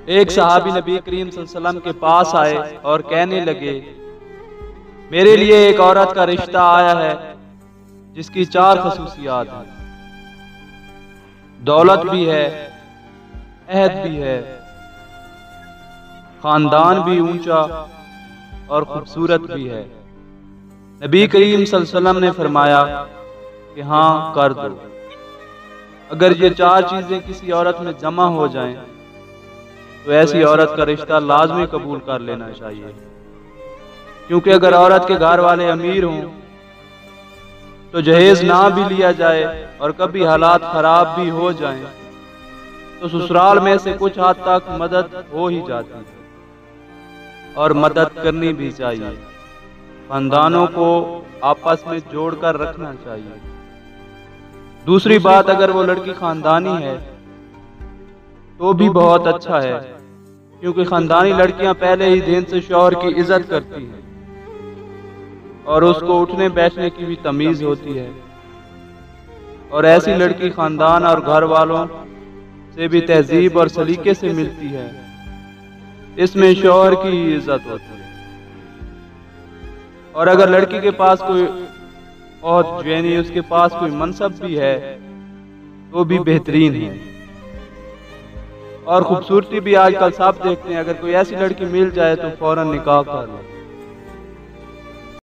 एक सहाबी नबी करीम सल्लल्लाहु अलैहि वसल्लम के पास आए और कहने लगे, मेरे लिए एक औरत का रिश्ता आया है जिसकी 4 खसूसियात हैं। दौलत भी है, अहद भी है, खानदान भी ऊंचा और खूबसूरत भी है। नबी करीम सल्लल्लाहु अलैहि वसल्लम ने फरमाया कि हाँ, कर दो। अगर ये 4 चीजें किसी औरत में जमा हो जाएं, तो ऐसी औरत का रिश्ता लाजमी कबूल कर लेना चाहिए। क्योंकि अगर औरत के घर वाले अमीर हों तो जहेज ना भी लिया जाए और कभी हालात खराब भी हो जाएं, तो ससुराल में से कुछ हद तक मदद हो ही जाती है और मदद करनी भी चाहिए। खानदानों को आपस में जोड़कर रखना चाहिए। दूसरी बात, अगर वो लड़की खानदानी है तो भी बहुत अच्छा है, क्योंकि खानदानी लड़कियां पहले ही दिन से शौहर की इज्जत करती हैं और उसको उठने बैठने की भी तमीज होती है, और ऐसी लड़की खानदान और घर वालों से भी तहजीब और सलीके से मिलती है। इसमें शौहर की इज्जत होती है। और अगर लड़की के पास कोई और यानी उसके पास कोई मनसब भी है तो भी बेहतरीन है। और खूबसूरती भी आजकल सब देखते हैं। अगर कोई ऐसी लड़की मिल जाए तो फौरन निकाह कर लो।